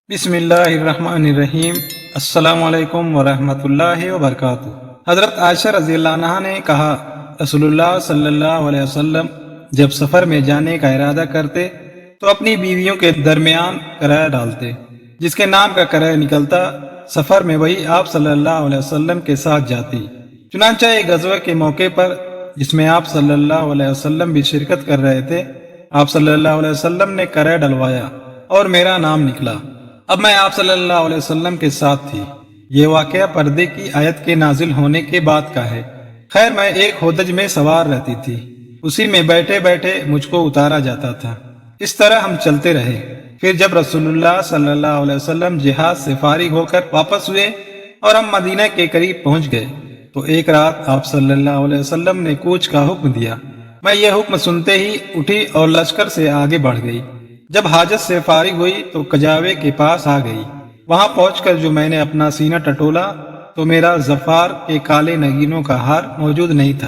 بسم اللہ الرحمن الرحیم۔ السلام علیکم ورحمۃ اللہ وبرکاتہ۔ حضرت عائشہ رضی اللہ عنہا نے کہا، رسول اللہ صلی اللہ علیہ وسلم جب سفر میں جانے کا ارادہ کرتے تو اپنی بیویوں کے درمیان کرایہ ڈالتے، جس کے نام کا کرایہ نکلتا سفر میں وہی آپ صلی اللہ علیہ وسلم کے ساتھ جاتی۔ چنانچہ ایک غزوہ کے موقع پر جس میں آپ صلی اللہ علیہ وسلم بھی شرکت کر رہے تھے، آپ صلی اللہ علیہ وسلم نے کرایہ ڈلوایا اور میرا نام نکلا۔ اب میں آپ صلی اللہ علیہ وسلم کے ساتھ تھی۔ یہ واقعہ پردے کی آیت کے نازل ہونے کے بعد کا ہے۔ خیر، میں ایک ہودج میں سوار رہتی تھی، اسی میں بیٹھے بیٹھے مجھ کو اتارا جاتا تھا۔ اس طرح ہم چلتے رہے۔ پھر جب رسول اللہ صلی اللہ علیہ وسلم جہاد سے فارغ ہو کر واپس ہوئے اور ہم مدینہ کے قریب پہنچ گئے تو ایک رات آپ صلی اللہ علیہ وسلم نے کوچ کا حکم دیا۔ میں یہ حکم سنتے ہی اٹھی اور لشکر سے آگے بڑھ گئی۔ جب حاجت سے فارغ ہوئی تو کجاوے کے پاس آ گئی۔ وہاں پہنچ کر جو میں نے اپنا سینہ ٹٹولا تو میرا ظفار کے کالے نگینوں کا ہار موجود نہیں تھا،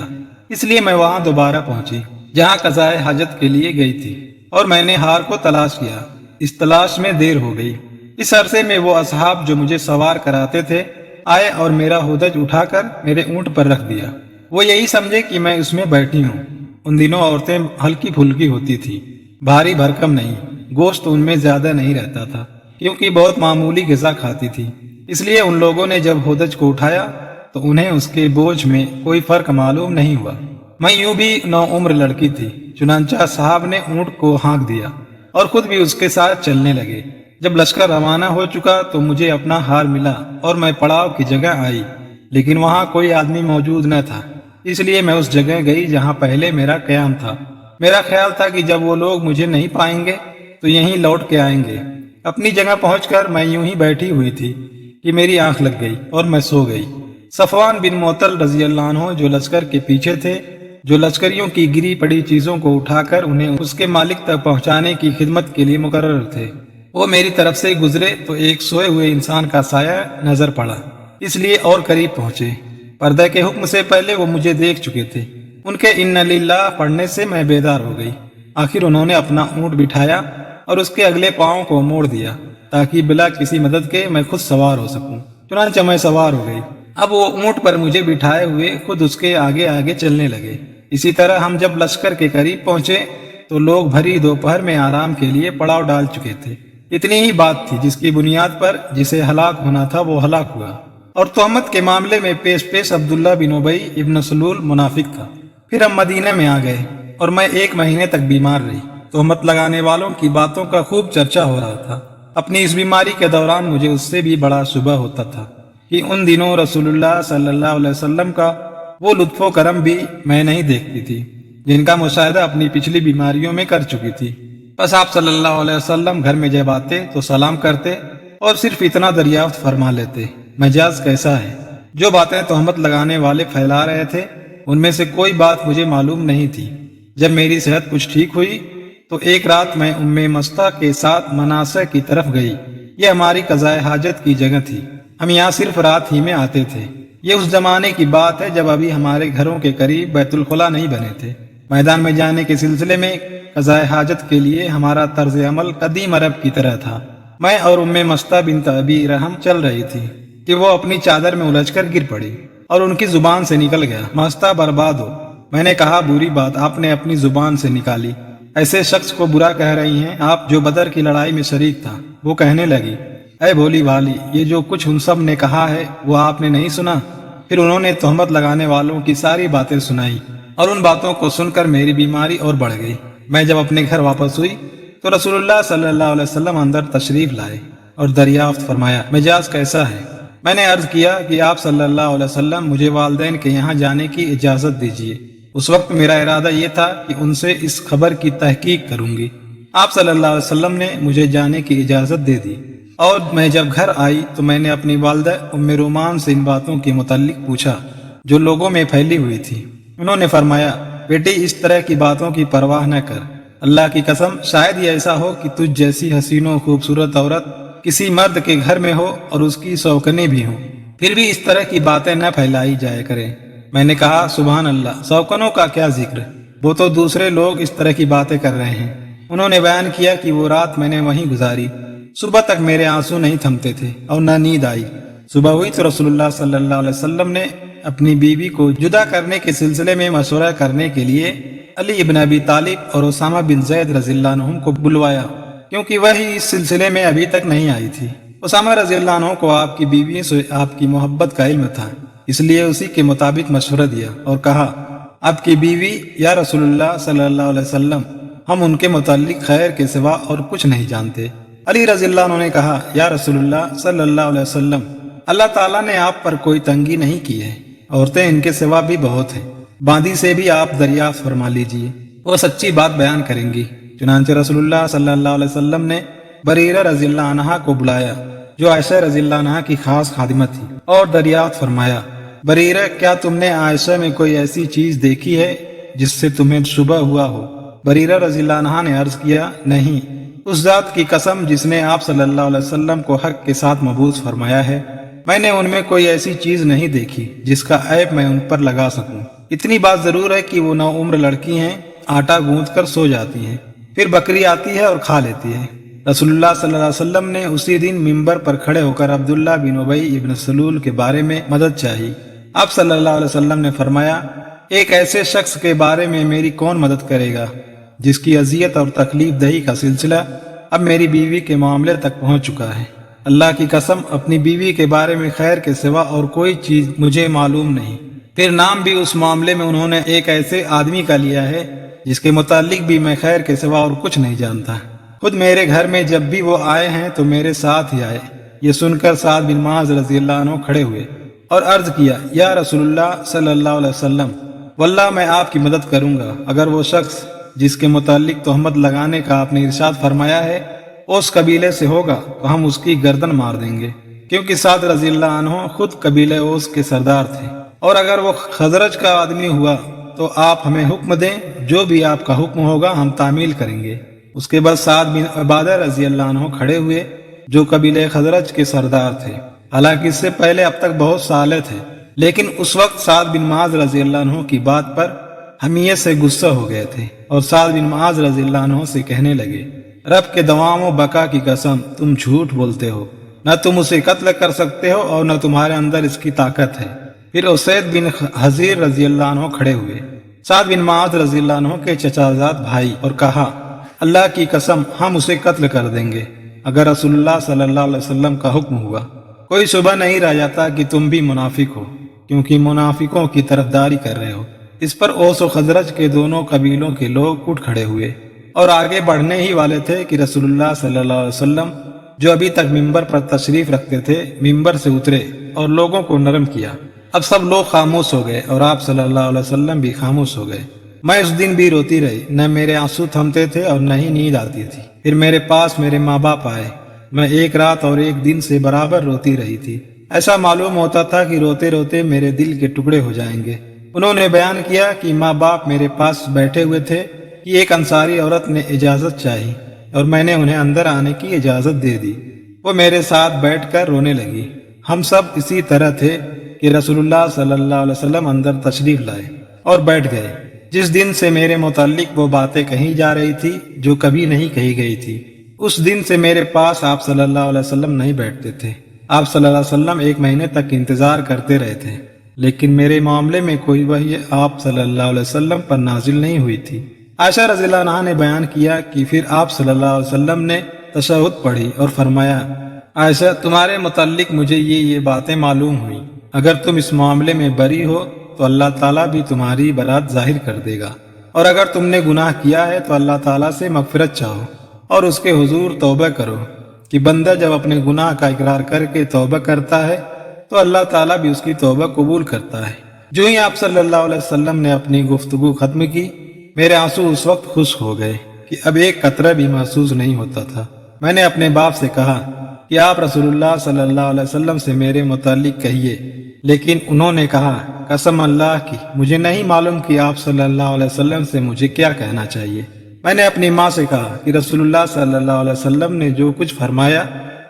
اس لیے میں وہاں دوبارہ پہنچی جہاں قضائے حاجت کے لیے گئی تھی، اور میں نے ہار کو تلاش کیا۔ اس تلاش میں دیر ہو گئی۔ اس عرصے میں وہ اصحاب جو مجھے سوار کراتے تھے آئے اور میرا ہودج اٹھا کر میرے اونٹ پر رکھ دیا۔ وہ یہی سمجھے کہ میں اس میں بیٹھی ہوں۔ ان دنوں عورتیں ہلکی پھلکی ہوتی تھی، بھاری بھرکم نہیں۔ گوشت ان میں زیادہ نہیں رہتا تھا کیونکہ بہت معمولی غذا کھاتی تھی، اس لیے ان لوگوں نے جب ہودج کو اٹھایا تو انہیں اس کے بوجھ میں کوئی فرق معلوم نہیں ہوا۔ میں یوں بھی نو عمر لڑکی تھی، چنانچہ صاحب نے اونٹ کو ہانک دیا اور خود بھی اس کے ساتھ چلنے لگے۔ جب لشکر روانہ ہو چکا تو مجھے اپنا ہار ملا اور میں پڑاؤ کی جگہ آئی، لیکن وہاں کوئی آدمی موجود نہ تھا، اس لیے میں اس جگہ گئی جہاں پہلے میرا قیام تھا۔ میرا خیال تھا کہ جب وہ لوگ مجھے نہیں پائیں گے تو یہیں لوٹ کے آئیں گے۔ اپنی جگہ پہنچ کر میں یوں ہی بیٹھی ہوئی تھی کہ میری آنکھ لگ گئی اور میں سو گئی۔ صفوان بن معطل رضی اللہ عنہ جو لشکر کے پیچھے تھے، جو لشکریوں کی گری پڑی چیزوں کو اٹھا کر انہیں اس کے مالک تک پہنچانے کی خدمت کے لیے مقرر تھے، وہ میری طرف سے گزرے تو ایک سوئے ہوئے انسان کا سایہ نظر پڑا، اس لیے اور قریب پہنچے۔ پردہ کے حکم سے پہلے وہ مجھے دیکھ چکے تھے۔ ان کے انا للہ پڑھنے سے میں بیدار ہو گئی۔ آخر انہوں نے اپنا اونٹ بٹھایا اور اس کے اگلے پاؤں کو موڑ دیا تاکہ بلا کسی مدد کے میں خود سوار ہو سکوں۔ چنانچہ میں سوار ہو گئی۔ اب وہ اونٹ پر مجھے بٹھائے ہوئے خود اس کے آگے آگے چلنے لگے۔ اسی طرح ہم جب لشکر کے قریب پہنچے تو لوگ بھری دوپہر میں آرام کے لیے پڑاؤ ڈال چکے تھے۔ اتنی ہی بات تھی جس کی بنیاد پر جسے ہلاک ہونا تھا وہ ہلاک ہوا، اور تہمت کے معاملے میں پیش عبداللہ بن ابی ابن سلول منافق تھا۔ پھر ہم مدینہ میں آ گئے اور میں 1 مہینے تک بیمار رہی۔ تہمت لگانے والوں کی باتوں کا خوب چرچا ہو رہا تھا۔ اپنی اس بیماری کے دوران مجھے اس سے بھی بڑا شبہ ہوتا تھا کہ ان دنوں رسول اللہ صلی اللہ علیہ وسلم کا وہ لطف و کرم بھی میں نہیں دیکھتی تھی جن کا مشاہدہ اپنی پچھلی بیماریوں میں کر چکی تھی۔ بس آپ صلی اللہ علیہ وسلم گھر میں جب آتے تو سلام کرتے اور صرف اتنا دریافت فرما لیتے، مجاز کیسا ہے؟ جو باتیں تہمت لگانے والے پھیلا رہے تھے ان میں سے کوئی بات مجھے معلوم نہیں تھی۔ جب میری صحت کچھ ٹھیک ہوئی تو ایک رات میں ام مستہ کے ساتھ مناسہ کی طرف گئی۔ یہ ہماری قضائے حاجت کی جگہ تھی۔ ہم یہاں صرف رات ہی میں آتے تھے۔ یہ اس زمانے کی بات ہے جب ابھی ہمارے گھروں کے قریب بیت الخلا نہیں بنے تھے۔ میدان میں جانے کے سلسلے میں قضائے حاجت کے لیے ہمارا طرز عمل قدیم عرب کی طرح تھا۔ میں اور ام مستہ بنت ابی رحم چل رہی تھی کہ وہ اپنی چادر میں الجھ کر گر پڑی اور ان کی زبان سے نکل گیا، مستہ برباد ہو۔ میں نے کہا، بری بات آپ نے اپنی زبان سے نکالی، ایسے شخص کو برا کہہ رہی ہیں آپ جو بدر کی لڑائی میں شریک تھا۔ وہ کہنے لگی، اے بھولی والی، یہ جو کچھ ان سب نے کہا ہے وہ آپ نے نہیں سنا؟ پھر انہوں نے تہمت لگانے والوں کی ساری باتیں سنائی اور ان باتوں کو سن کر میری بیماری اور بڑھ گئی۔ میں جب اپنے گھر واپس ہوئی تو رسول اللہ صلی اللہ علیہ وسلم اندر تشریف لائے اور دریافت فرمایا، مجاز کیسا ہے؟ میں نے عرض کیا کہ آپ صلی اللہ علیہ وسلم مجھے والدین کے یہاں جانے کی اجازت دیجیے۔ اس وقت میرا ارادہ یہ تھا کہ ان سے اس خبر کی تحقیق کروں گی۔ آپ صلی اللہ علیہ وسلم نے مجھے جانے کی اجازت دے دی، اور میں جب گھر آئی تو میں نے اپنی والدہ ام رومان سے ان باتوں کے متعلق پوچھا جو لوگوں میں پھیلی ہوئی تھی۔ انہوں نے فرمایا، بیٹی، اس طرح کی باتوں کی پرواہ نہ کر۔ اللہ کی قسم، شاید یہ ایسا ہو کہ تجھ جیسی حسین و خوبصورت عورت کسی مرد کے گھر میں ہو اور اس کی شوکنے بھی ہوں، پھر بھی اس طرح کی باتیں نہ پھیلائی جائے کریں۔ میں نے کہا، سبحان اللہ، شوکنوں کا کیا ذکر، وہ تو دوسرے لوگ اس طرح کی باتیں کر رہے ہیں۔ انہوں نے بیان کیا کہ وہ رات میں نے وہیں گزاری۔ صبح تک میرے آنسو نہیں تھمتے تھے اور نہ نیند آئی۔ صبح ہوئی تو رسول اللہ صلی اللہ علیہ وسلم نے اپنی بیوی کو جدا کرنے کے سلسلے میں مشورہ کرنے کے لیے علی ابن ابی طالب اور اسامہ بن زید رضی اللہ عنہم کو بلوایا، کیونکہ وہی اس سلسلے میں ابھی تک نہیں آئی تھی۔ اسامہ رضی اللہ عنہ کو آپ کی بیوی سے آپ کی محبت کا علم تھا، اس لیے اسی کے مطابق مشورہ دیا اور کہا، آپ کی بیوی یا رسول اللہ صلی اللہ علیہ وسلم، ہم ان کے متعلق خیر کے سوا اور کچھ نہیں جانتے۔ علی رضی اللہ عنہ نے کہا، یا رسول اللہ صلی اللہ علیہ وسلم، اللہ تعالیٰ نے آپ پر کوئی تنگی نہیں کی ہے، عورتیں ان کے سوا بھی بہت ہیں، باندی سے بھی آپ دریافت فرما لیجئے، وہ سچی بات بیان کریں گی۔ چنانچہ رسول اللہ صلی اللہ علیہ وسلم نے بریرہ رضی اللہ عنہا کو بلایا، جو عائشہ رضی اللہ عنہا کی خاص خادمہ تھی، اور دریافت فرمایا، بریرہ، کیا تم نے عائشہ میں کوئی ایسی چیز دیکھی ہے جس سے تمہیں شبہ ہوا ہو؟ بریرہ رضی اللہ عنہا نے عرض کیا، نہیں، اس ذات کی قسم جس نے آپ صلی اللہ علیہ وسلم کو حق کے ساتھ مبعوث فرمایا ہے، میں نے ان میں کوئی ایسی چیز نہیں دیکھی جس کا عیب میں ان پر لگا سکوں۔ اتنی بات ضرور ہے کہ وہ نوعمر لڑکی ہیں، آٹا گوندھ کر سو جاتی ہیں، پھر بکری آتی ہے اور کھا لیتی ہے۔ رسول اللہ صلی اللہ علیہ وسلم نے اسی دن ممبر پر کھڑے ہو کر عبداللہ بن ابی ابن سلول کے بارے میں مدد چاہی۔ آپ صلی اللہ علیہ وسلم نے فرمایا، ایک ایسے شخص کے بارے میں میری کون مدد کرے گا جس کی اذیت اور تکلیف دہی کا سلسلہ اب میری بیوی کے معاملے تک پہنچ چکا ہے۔ اللہ کی قسم، اپنی بیوی کے بارے میں خیر کے سوا اور کوئی چیز مجھے معلوم نہیں۔ پھر نام بھی اس معاملے میں انہوں نے ایک ایسے آدمی کا لیا ہے جس کے متعلق بھی میں خیر کے سوا اور کچھ نہیں جانتا۔ خود میرے گھر میں جب بھی وہ آئے ہیں تو میرے ساتھ ہی آئے۔ یہ سن کر سعد بن معاذ رضی اللہ عنہ کھڑے ہوئے اور عرض کیا، یا رسول اللہ صلی اللہ علیہ وسلم، واللہ میں آپ کی مدد کروں گا اگر وہ شخص جس کے متعلق تہمت لگانے کا آپ نے ارشاد فرمایا ہے اس قبیلے سے ہوگا تو ہم اس کی گردن مار دیں گے، کیونکہ سعد رضی اللہ عنہ خود قبیلے اوس کے سردار تھے، اور اگر وہ خزرج کا آدمی ہوا تو آپ ہمیں حکم دیں، جو بھی آپ کا حکم ہوگا ہم تعمیل کریں گے۔ اس کے بعد سعد بن عبادہ رضی اللہ عنہ کھڑے ہوئے، جو قبیلے خزرج کے سردار تھے، حالانکہ اس سے پہلے اب تک بہت سالے تھے، لیکن اس وقت سعد بن معاذ رضی اللہ عنہ کی بات پر حمیت سے غصہ ہو گئے تھے، اور سعد بن معاذ رضی اللہ عنہ سے کہنے لگے، رب کے دوام و بقا کی قسم، تم جھوٹ بولتے ہو، نہ تم اسے قتل کر سکتے ہو اور نہ تمہارے اندر اس کی طاقت ہے۔ پھر اسید بن حضیر رضی اللہ عنہ کھڑے ہوئے، سعد بن معاذ رضی اللہ عنہ کے چچا زاد بھائی، اور کہا، اللہ کی قسم ہم اسے قتل کر دیں گے اگر رسول اللہ صلی اللہ علیہ وسلم کا حکم ہوا۔ کوئی شبہ نہیں رہ جاتا کہ تم بھی منافق ہو، کیونکہ منافقوں کی طرفداری کر رہے ہو۔ اس پر اوس و خزرج کے دونوں قبیلوں کے لوگ اٹھ کھڑے ہوئے اور آگے بڑھنے ہی والے تھے کہ رسول اللہ صلی اللہ علیہ وسلم، جو ابھی تک ممبر پر تشریف رکھتے تھے، ممبر سے اترے اور لوگوں کو نرم کیا۔ اب سب لوگ خاموش ہو گئے اور آپ صلی اللہ علیہ وسلم بھی خاموش ہو گئے۔ میں اس دن بھی روتی رہی، نہ میرے آنسو تھمتے تھے اور نہ ہی نیند آتی تھی۔ پھر میرے پاس میرے ماں باپ آئے، میں ایک رات اور ایک دن سے برابر روتی رہی تھی۔ ایسا معلوم ہوتا تھا کہ روتے روتے میرے دل کے ٹکڑے ہو جائیں گے۔ انہوں نے بیان کیا کہ ماں باپ میرے پاس بیٹھے ہوئے تھے کہ ایک انصاری عورت نے اجازت چاہی اور میں نے انہیں اندر آنے کی اجازت دے دی۔ وہ میرے ساتھ بیٹھ کر رونے لگی۔ ہم سب اسی طرح تھے کہ رسول اللہ صلی اللہ علیہ وسلم اندر تشریف لائے اور بیٹھ گئے۔ جس دن سے میرے متعلق وہ باتیں کہی جا رہی تھی جو کبھی نہیں کہی گئی تھی، اس دن سے میرے پاس آپ صلی اللہ علیہ وسلم نہیں بیٹھتے تھے۔ آپ صلی اللہ علیہ وسلم ایک مہینے تک انتظار کرتے رہے تھے، لیکن میرے معاملے میں کوئی وحی آپ صلی اللہ علیہ وسلم پر نازل نہیں ہوئی تھی۔ عائشہ رضی اللہ عنہا نے بیان کیا کہ پھر آپ صلی اللہ علیہ وسلم نے تشہد پڑھی اور فرمایا، عائشہ، تمہارے متعلق مجھے یہ باتیں معلوم ہوئی، اگر تم اس معاملے میں بری ہو تو اللہ تعالیٰ بھی تمہاری برات ظاہر کر دے گا، اور اگر تم نے گناہ کیا ہے تو اللہ تعالیٰ سے مغفرت چاہو اور اس کے حضور توبہ کرو، کہ بندہ جب اپنے گناہ کا اقرار کر کے توبہ کرتا ہے تو اللہ تعالیٰ بھی اس کی توبہ قبول کرتا ہے۔ جو ہی آپ صلی اللہ علیہ وسلم نے اپنی گفتگو ختم کی، میرے آنسو اس وقت خشک ہو گئے کہ اب ایک قطرہ بھی محسوس نہیں ہوتا تھا۔ میں نے اپنے باپ سے کہا کہ آپ رسول اللہ صلی اللہ علیہ وسلم سے میرے متعلق کہیے، لیکن انہوں نے کہا، قسم اللہ کی، مجھے نہیں معلوم کہ آپ صلی اللہ علیہ وسلم سے مجھے کیا کہنا چاہیے۔ میں نے اپنی ماں سے کہا کہ رسول اللہ صلی اللہ علیہ وسلم نے جو کچھ فرمایا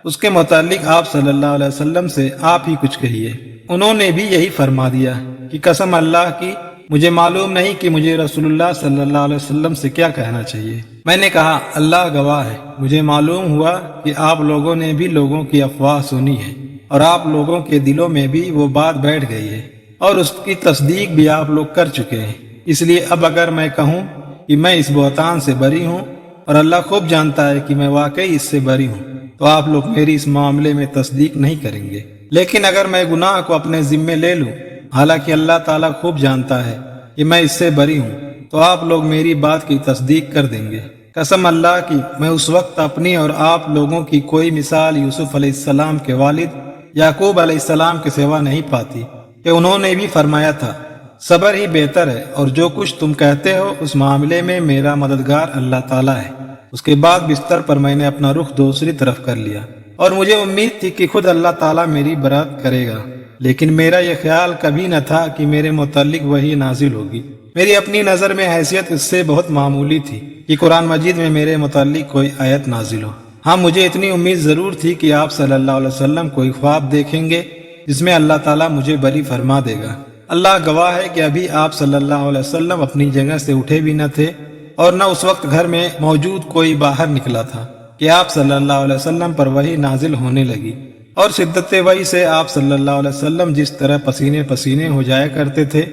اس کے متعلق آپ صلی اللہ علیہ وسلم سے آپ ہی کچھ کہیے۔ انہوں نے بھی یہی فرما دیا کہ قسم اللہ کی، مجھے معلوم نہیں کہ مجھے رسول اللہ صلی اللہ علیہ وسلم سے کیا کہنا چاہیے۔ میں نے کہا اللہ گواہ ہے، مجھے معلوم ہوا کہ آپ لوگوں نے بھی لوگوں کی افواہ سنی ہے اور آپ لوگوں کے دلوں میں بھی وہ بات بیٹھ گئی ہے اور اس کی تصدیق بھی آپ لوگ کر چکے ہیں۔ اس لیے اب اگر میں کہوں کہ میں اس بہتان سے بری ہوں اور اللہ خوب جانتا ہے کہ میں واقعی اس سے بری ہوں، تو آپ لوگ میری اس معاملے میں تصدیق نہیں کریں گے۔ لیکن اگر میں گناہ کو اپنے ذمے لے لوں، حالانکہ اللہ تعالیٰ خوب جانتا ہے کہ میں اس سے بری ہوں، تو آپ لوگ میری بات کی تصدیق کر دیں گے۔ قسم اللہ کی، میں اس وقت اپنی اور آپ لوگوں کی کوئی مثال یوسف علیہ السلام کے والد یعقوب علیہ السلام کے سوا نہیں پاتی کہ انہوں نے بھی فرمایا تھا صبر ہی بہتر ہے، اور جو کچھ تم کہتے ہو اس معاملے میں میرا مددگار اللہ تعالیٰ ہے۔ اس کے بعد بستر پر میں نے اپنا رخ دوسری طرف کر لیا اور مجھے امید تھی کہ خود اللہ تعالیٰ میری برات کرے گا، لیکن میرا یہ خیال کبھی نہ تھا کہ میرے متعلق وحی نازل ہوگی۔ میری اپنی نظر میں حیثیت اس سے بہت معمولی تھی کہ قرآن مجید میں میرے متعلق کوئی آیت نازل ہو۔ ہاں، مجھے اتنی امید ضرور تھی کہ آپ صلی اللہ علیہ وسلم کوئی خواب دیکھیں گے جس میں اللہ تعالیٰ مجھے بری فرما دے گا۔ اللہ گواہ ہے کہ ابھی آپ صلی اللہ علیہ وسلم اپنی جگہ سے اٹھے بھی نہ تھے اور نہ اس وقت گھر میں موجود کوئی باہر نکلا تھا کہ آپ صلی اللہ علیہ وسلم پر وحی نازل ہونے لگی، اور شدت وحی سے آپ صلی اللہ علیہ وسلم جس طرح پسینے پسینے ہو جایا کرتے تھے،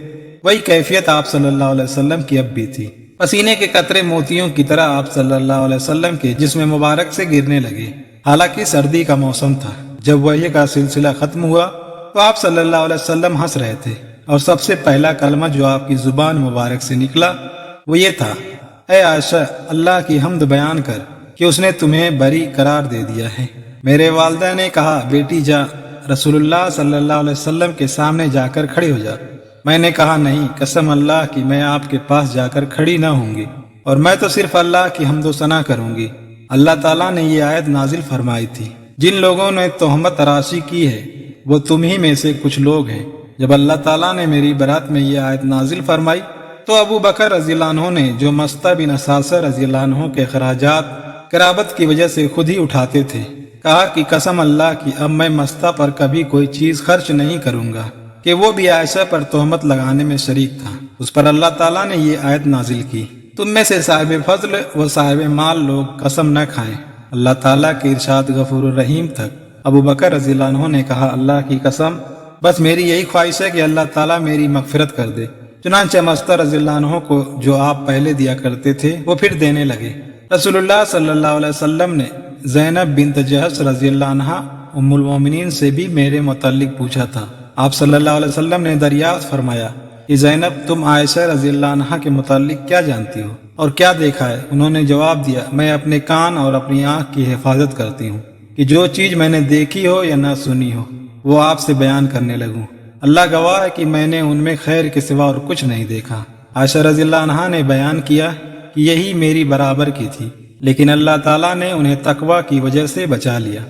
وہی کیفیت آپ صلی اللہ علیہ وسلم کی اب بھی تھی۔ پسینے کے قطرے موتیوں کی طرح آپ صلی اللہ علیہ وسلم کے جسم مبارک سے گرنے لگے۔ حالانکہ سردی کا موسم تھا۔ جب وحی کا سلسلہ ختم ہوا تو آپ صلی اللہ علیہ وسلم ہنس رہے تھے، اور سب سے پہلا کلمہ جو آپ کی زبان مبارک سے نکلا وہ یہ تھا، اے عائشہ، اللہ کی حمد بیان کر کہ اس نے تمہیں بری قرار دے دیا ہے۔ میرے والدہ نے کہا، بیٹی جا، رسول اللہ صلی اللہ علیہ وسلم کے سامنے جا کر کھڑی ہو جا۔ میں نے کہا نہیں، قسم اللہ کی میں آپ کے پاس جا کر کھڑی نہ ہوں گی، اور میں تو صرف اللہ کی حمد و ثنا کروں گی۔ اللہ تعالیٰ نے یہ آیت نازل فرمائی تھی، جن لوگوں نے تہمت تراشی کی ہے وہ تم ہی میں سے کچھ لوگ ہیں۔ جب اللہ تعالیٰ نے میری برات میں یہ آیت نازل فرمائی تو ابو بکر رضی اللہ عنہ نے، جو مستہ بن اساسہ رضی اللہ عنہ کے اخراجات قرابت کی وجہ سے خود ہی اٹھاتے تھے، کہا کہ قسم اللہ کی اب میں مستہ پر کبھی کوئی چیز خرچ نہیں کروں گا کہ وہ بھی عائشہ پر تہمت لگانے میں شریک تھا۔ اس پر اللہ تعالیٰ نے یہ آیت نازل کی، تم میں سے صاحب فضل و صاحب مال لوگ قسم نہ کھائیں۔ اللہ تعالیٰ کے ارشاد غفور الرحیم تک ابو بکر رضی اللہ عنہ نے کہا، اللہ کی قسم، بس میری یہی خواہش ہے کہ اللہ تعالیٰ میری مغفرت کر دے۔ چنانچہ مستہ رضی اللہ عنہ کو جو آپ پہلے دیا کرتے تھے وہ پھر دینے لگے۔ رسول اللہ صلی اللہ علیہ وسلم نے زینب بنت جہش رضی اللہ عنہ ام المومنین سے بھی میرے متعلق پوچھا تھا۔ آپ صلی اللہ علیہ وسلم نے دریافت فرمایا کہ زینب، تم عائشہ رضی اللہ عنہ کے متعلق کیا جانتی ہو اور کیا دیکھا ہے؟ انہوں نے جواب دیا، میں اپنے کان اور اپنی آنکھ کی حفاظت کرتی ہوں کہ جو چیز میں نے دیکھی ہو یا نہ سنی ہو وہ آپ سے بیان کرنے لگوں۔ اللہ گواہ ہے کہ میں نے ان میں خیر کے سوا اور کچھ نہیں دیکھا۔ عائشہ رضی اللہ عنہا نے بیان کیا کہ یہی میری برابر کی تھی، لیکن اللہ تعالیٰ نے انہیں تقوی کی وجہ سے بچا لیا۔